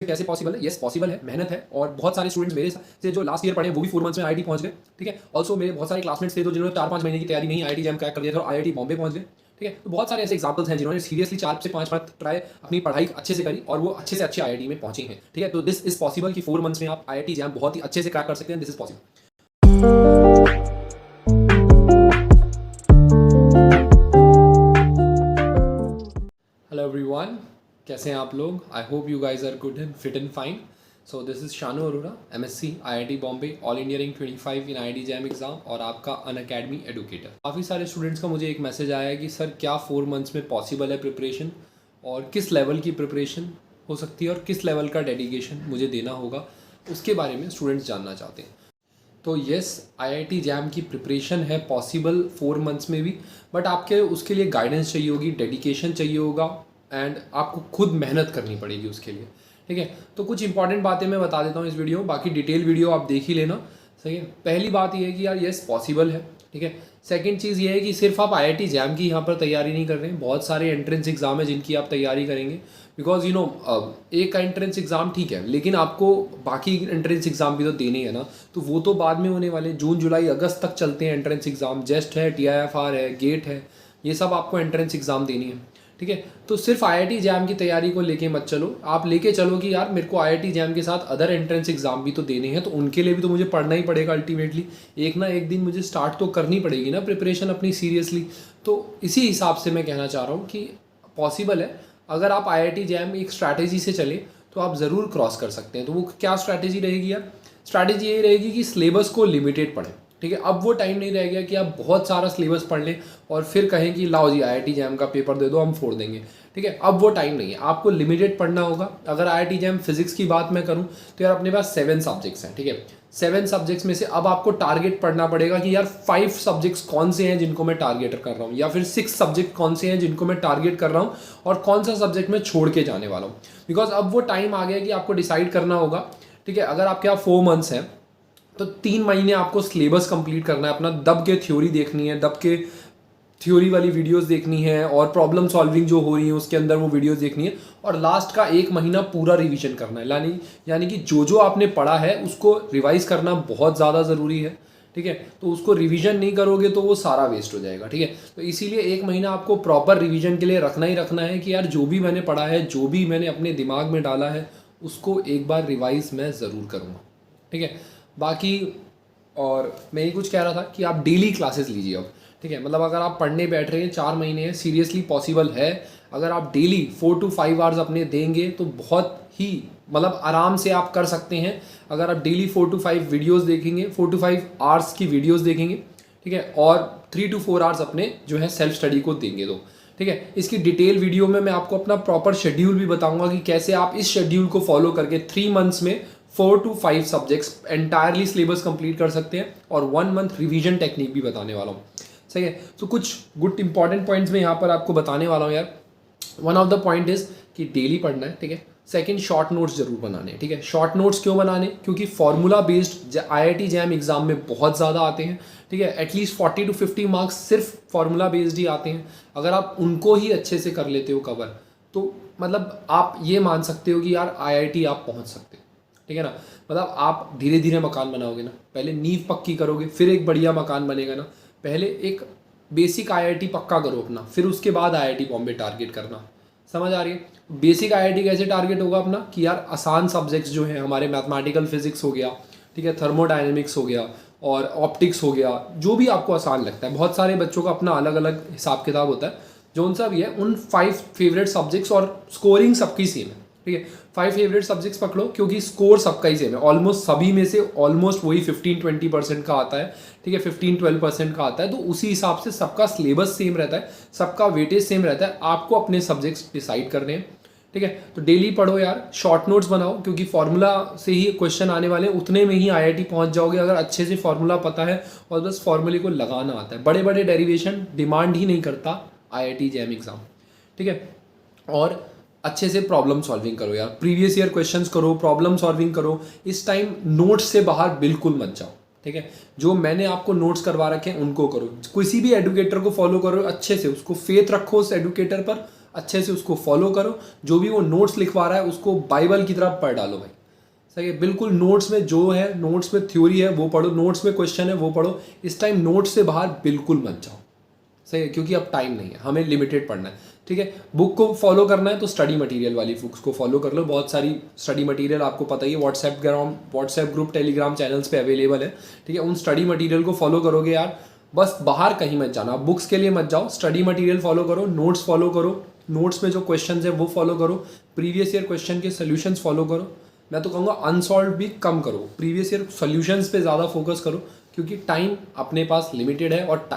कैसे पॉसिबल है? Yes possible है, मेहनत है और बहुत सारे स्टूडेंट्स मेरे से जो लास्ट ईयर पढ़े वो भी 4 मंथ्स में आईआईटी पहुंच गए। ठीक है, ऑल्सो मेरे बहुत सारे क्लासमेट्स थे तो जिन्होंने 4-5 महीने की तैयारी में ही आईआईटी जैम क्रैक कर दिया था और आईआईटी बॉम्बे पहुंच गए। ठीक है, तो बहुत सारे ऐसे एग्जांपल्स हैं जिन्होंने सीरियसली 4 से 5 मंथ ट्राई अपनी पढ़ाई अच्छे से करी और वो अच्छे से अच्छे आईआईटी में पहुंचे हैं। ठीक है, तो दिस इज पॉसिबल कि 4 मंथ्स में आप आईआईटी जैम बहुत ही अच्छे से क्रैक कर सकते हैं। This is possible. Hello everyone, कैसे हैं आप लोग? I hope you guys are good and fit and fine. So this is Shanu Arora, MSc IIT Bombay, all India rank 25 in IIT JAM exam और आपका अनअकैडमी एडुकेटर। काफ़ी सारे स्टूडेंट्स का मुझे एक मैसेज आया है कि सर क्या 4 मंथ्स में पॉसिबल है प्रिपरेशन, और किस लेवल की प्रिपरेशन हो सकती है और किस लेवल का डेडिकेशन मुझे देना होगा, उसके बारे में स्टूडेंट्स जानना चाहते हैं। तो येस, आईआईटी जैम की प्रिपरेशन है पॉसिबल 4 मंथ्स में भी, बट आपके उसके लिए गाइडेंस चाहिए होगी, डेडिकेशन चाहिए होगा एंड आपको खुद मेहनत करनी पड़ेगी उसके लिए। ठीक है, तो कुछ इंपॉर्टेंट बातें मैं बता देता हूँ इस वीडियो में, बाकी डिटेल वीडियो आप देख ही लेना। सही है, पहली बात ये है कि यार येस पॉसिबल है। ठीक है, सेकंड चीज़ ये है कि सिर्फ आप आईआईटी जैम की यहाँ पर तैयारी नहीं कर रहे हैं, बहुत सारे एंट्रेंस एग्जाम है जिनकी आप तैयारी करेंगे। बिकॉज यू नो एक का एंट्रेंस एग्ज़ाम ठीक है, लेकिन आपको बाकी एंट्रेंस एग्ज़ाम भी तो देने हैं ना, तो वो तो बाद में होने वाले, जून जुलाई अगस्त तक चलते हैं एंट्रेंस एग्ज़ाम। जेस्ट है, टीआईएफआर है, गेट है, ये सब आपको एंट्रेंस एग्ज़ाम देनी है। ठीक है, तो सिर्फ आईआईटी जैम की तैयारी को लेके मत चलो, आप लेके चलो कि यार मेरे को आईआईटी जैम के साथ अदर एंट्रेंस एग्जाम भी तो देने हैं, तो उनके लिए भी तो मुझे पढ़ना ही पड़ेगा अल्टीमेटली। एक ना एक दिन मुझे स्टार्ट तो करनी पड़ेगी ना प्रिपरेशन अपनी सीरियसली। तो इसी हिसाब से मैं कहना चाह रहा हूँ कि पॉसिबल है, अगर आप आईआईटी जैम एक स्ट्रैटेजी से चले तो आप ज़रूर क्रॉस कर सकते हैं। तो वो क्या स्ट्रैटेजी रहेगी यार? स्ट्रैटेजी यही रहेगी कि सिलेबस को लिमिटेड पढ़ें। ठीक है, अब वो टाइम नहीं रह गया कि आप बहुत सारा सिलेबस पढ़ लें और फिर कहें कि लाओ जी आईआईटी जैम का पेपर दे दो, हम फोड़ देंगे। ठीक है, अब वो टाइम नहीं है, आपको लिमिटेड पढ़ना होगा। अगर आईआईटी जैम फिजिक्स की बात मैं करूं तो यार अपने पास 7 सब्जेक्ट्स हैं। ठीक है, 7 सब्जेक्ट्स में से अब आपको टारगेट पढ़ना पड़ेगा कि यार 5 सब्जेक्ट्स कौन से हैं जिनको मैं टारगेट कर रहा हूँ, या फिर 6 सब्जेक्ट कौन से हैं जिनको मैं टारगेट कर रहा हूँ और कौन सा सब्जेक्ट मैं छोड़ के जाने वाला हूँ। बिकॉज अब वो टाइम आ गया कि आपको डिसाइड करना होगा। ठीक है, अगर आपके यहाँ 4 मंथ्स हैं तो 3 महीने आपको सिलेबस कंप्लीट करना है अपना, दब के थ्योरी देखनी है, दब के थ्योरी वाली वीडियोस देखनी है और प्रॉब्लम सॉल्विंग जो हो रही है उसके अंदर वो वीडियोस देखनी है, और लास्ट का 1 महीना पूरा रिवीजन करना है। यानी कि जो आपने पढ़ा है उसको रिवाइज करना बहुत ज़्यादा ज़रूरी है। ठीक है, तो उसको रिवीजन नहीं करोगे तो वो सारा वेस्ट हो जाएगा। ठीक है, तो इसीलिए 1 महीना आपको प्रॉपर रिवीजन के लिए रखना ही रखना है कि यार जो भी मैंने पढ़ा है, जो भी मैंने अपने दिमाग में डाला है, उसको एक बार रिवाइज मैं ज़रूर करूँगा। ठीक है, बाकी और मैं ये कुछ कह रहा था कि आप डेली क्लासेस लीजिए अब। ठीक है, मतलब अगर आप पढ़ने बैठ रहे हैं, 4 महीने हैं, सीरियसली पॉसिबल है। अगर आप डेली 4 to 5 आवर्स अपने देंगे तो बहुत ही मतलब आराम से आप कर सकते हैं। अगर आप डेली 4 to 5 वीडियोस देखेंगे, 4 to 5 आवर्स की वीडियोस देखेंगे, ठीक है, और 3 to 4 आवर्स अपने जो है सेल्फ स्टडी को देंगे तो ठीक है। इसकी डिटेल वीडियो में मैं आपको अपना प्रॉपर शेड्यूल भी बताऊंगा कि कैसे आप इस शेड्यूल को फॉलो करके 3 मंथ्स में 4 to 5 subjects entirely syllabus complete कर सकते हैं, और 1 मंथ रिवीजन टेक्निक भी बताने वाला हूँ। सही है, तो कुछ गुड इंपॉर्टेंट पॉइंट्स मैं यहाँ पर आपको बताने वाला हूँ यार। One of the point is कि डेली पढ़ना है। ठीक है, सेकंड शॉर्ट नोट्स जरूर बनाने हैं। ठीक है, शॉर्ट नोट्स क्यों बनाने? क्योंकि formula based IIT JAM exam में बहुत ज़्यादा आते हैं। ठीक है, एटलीस्ट 40 to 50 मार्क्स सिर्फ फॉर्मूला बेस्ड ही आते हैं। अगर आप उनको ही अच्छे से कर लेते हो कवर, तो मतलब आप ये मान सकते हो कि यार आईआईटी आप पहुँच सकते हो। ठीक है ना, मतलब आप धीरे धीरे मकान बनाओगे ना, पहले नींव पक्की करोगे फिर एक बढ़िया मकान बनेगा ना। पहले एक बेसिक आईआईटी पक्का करो अपना, फिर उसके बाद आईआईटी बॉम्बे टारगेट करना। समझ आ रही है? बेसिक आईआईटी कैसे टारगेट होगा अपना कि यार आसान सब्जेक्ट्स जो हैं हमारे, मैथमेटिकल फिजिक्स हो गया, ठीक है, थर्मोडायनेमिक्स हो गया और ऑप्टिक्स हो गया, जो भी आपको आसान लगता है। बहुत सारे बच्चों का अपना अलग अलग हिसाब किताब होता है, जो उन सब भी है उन 5 फेवरेट सब्जेक्ट्स, और स्कोरिंग सबकी सेम है। ठीक है, 5 फेवरेट सब्जेक्ट्स पकड़ो क्योंकि स्कोर सबका ही सेम है, ऑलमोस्ट सभी में से ऑलमोस्ट वही 15-20% का आता है। ठीक है, 15-12% का आता है, तो उसी हिसाब से सबका सिलेबस सेम रहता है, सबका वेटेज सेम रहता है। आपको अपने सब्जेक्ट्स डिसाइड करने हैं। ठीक है, तो डेली पढ़ो यार, शॉर्ट नोट्स बनाओ, क्योंकि फॉर्मूला से ही क्वेश्चन आने वाले हैं, उतने में ही आईआईटी पहुंच जाओगे अगर अच्छे से फॉर्मूला पता है और बस फॉर्मूले को लगाना आता है। बड़े बड़े डेरिवेशन डिमांड ही नहीं करता आईआईटी जैम एग्जाम। ठीक है, और अच्छे से प्रॉब्लम सॉल्विंग करो यार, प्रीवियस ईयर क्वेश्चंस करो, प्रॉब्लम सॉल्विंग करो। इस टाइम नोट्स से बाहर बिल्कुल मत जाओ। ठीक है, जो मैंने आपको नोट्स करवा रखे हैं उनको करो, किसी भी एडुकेटर को फॉलो करो अच्छे से, उसको फेथ रखो उस एडुकेटर पर, अच्छे से उसको फॉलो करो। जो भी वो नोट्स लिखवा रहा है उसको बाइबल की तरह पढ़ डालो भाई, सही है। बिल्कुल नोट्स में जो है, नोट्स में थ्योरी है वो पढ़ो, नोट्स में क्वेश्चन है वो पढ़ो। इस टाइम नोट्स से बाहर बिल्कुल मत जाओ, सही है, क्योंकि अब टाइम नहीं है, हमें लिमिटेड पढ़ना है, ठीक है। बुक को फॉलो करना है तो स्टडी मटेरियल वाली बुक्स को फॉलो कर लो। बहुत सारी स्टडी मटेरियल आपको पता ही है, व्हाट्सएप ग्रुप, टेलीग्राम चैनल्स पे अवेलेबल है, ठीक है। उन स्टडी मटेरियल को फॉलो करोगे यार, बस बाहर कहीं मत जाना, बुक्स के लिए मत जाओ, स्टडी मटेरियल फॉलो करो, नोट्स फॉलो करो, नोट्स में जो क्वेश्चन है वो फॉलो करो, प्रीवियस ईयर क्वेश्चन के सोल्यूशंस फॉलो करो। मैं तो कहूँगा अनसॉल्व भी कम करो, प्रीवियस ईयर सोल्यूशंस पे ज़्यादा फोकस करो, क्योंकि टाइम अपने पास लिमिटेड है। और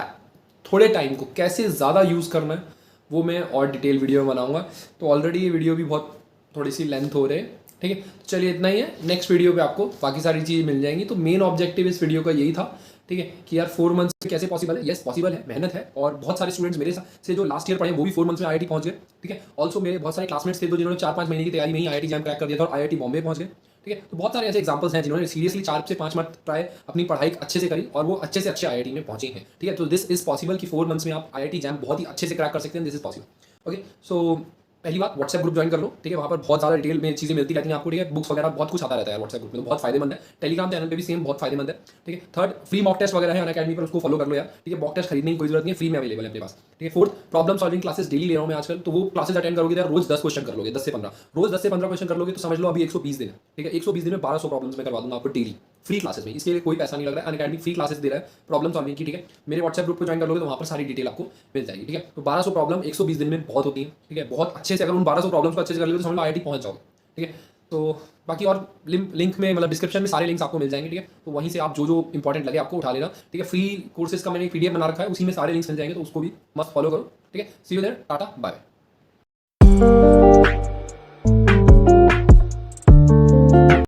थोड़े टाइम को कैसे ज़्यादा यूज़ करना है वो मैं और डिटेल वीडियो में बनाऊंगा। तो ऑलरेडी ये वीडियो भी बहुत थोड़ी सी लेंथ हो रही है, ठीक है। तो चलिए इतना ही है, नेक्स्ट वीडियो पे आपको बाकी सारी चीज़ मिल जाएंगी। तो मेन ऑब्जेक्टिव इस वीडियो का यही था, ठीक है, कि यार 4 मंथ्स में कैसे पॉसिबल है। यस पॉसिबल है, मेहनत है, और बहुत सारे स्टूडेंट्स मेरे से जो लास्ट ईयर पढ़े वो भी 4 मंथ्स में आईआईटी पहुंच गए, ठीक है। ऑल्सो मेरे बहुत सारे क्लासमेट्स थे तो जिन्होंने 4-5 महीने की तैयारी में ही आईआईटी जैम क्रैक कर दिया था और आईआईटी बॉम्बे पहुंच गए, ठीक है। तो बहुत सारे ऐसे एग्जांपल्स हैं जिन्होंने सीरियसली 4 से 5 मंथ ट्राई अपनी पढ़ाई अच्छे से करी और वो अच्छे से अच्छे आईआईटी में पहुंचे हैं, ठीक है। तो दिस इज पॉसिबल कि 4 मंथ्स में आप आईआईटी जैम बहुत ही अच्छे से क्रैक कर सकते हैं, दिस इज पॉसिबल। ओके, सो पहली बात व्हाट्सएप ग्रुप ज्वाइन कर लो, ठीक है। वहाँ पर बहुत ज़्यादा डिटेल में चीज़ें मिलती रहती हैं आपको, ठीक है। बुक्स वगैरह बहुत कुछ आता रहता है व्हाट्सएप ग्रुप में, तो बहुत फायदेमंद है। टेलीग्राम चैनल पे भी सेम बहुत फायदेमंद है, ठीक है। थर्ड, फ्री मॉक टेस्ट वगैरह है अनअकैडमी पर, उसको फॉलो कर लो यार, ठीक है। मॉक टेस्ट खरीदने की कोई जरूरत नहीं है, फ्री में अवेलेबल है अपने पास, ठीक है। Fourth, problem solving classes daily ले रहा हूँ मैं आजकल, तो वो क्लासेस अटेंड करोगे यार, रोज 10 क्वेश्चन कर लोगे, 10 से 15, रोज 10 से 15 क्वेश्चन कर लोगे तो समझ लो अभी 120 दिन है, ठीक है। 120 दिन में 1200 प्रॉब्लम्स मैं करवा दूंगा आपको डेली फ्री क्लासेस में। इसके लिए कोई पैसा नहीं लग रहा है, अनअकैडमी फ्री क्लासेस दे रहा है प्रॉब्लम सॉल्विंग की, ठीक है। मेरे व्हाट्सएप ग्रुप को ज्वाइन कर लोगे तो वहाँ पर सारी डिटेल आपको मिल जाएगी, ठीक है। तो 1200 प्रॉब्लम 120 दिन में बहुत होती है, ठीक है। बहुत अच्छे से अगर उन 1200 प्रॉब्लम्स को अच्छे से कर लोगे तो समझ लो आईआईटी पहुंच जाओगे, ठीक है। तो बाकी और लिंक में मतलब डिस्क्रिप्शन में सारे लिंक्स आपको मिल जाएंगे, ठीक है। तो वहीं से आप जो जो इंपॉर्टेंट लगे आपको उठा लेना, ठीक है। फ्री कोर्सेज का मैंने एक पीडीएफ बना रखा है, उसी में सारे लिंक्स मिल जाएंगे, तो उसको भी मस्त फॉलो करो, ठीक है। सी यू देयर, टाटा बाय।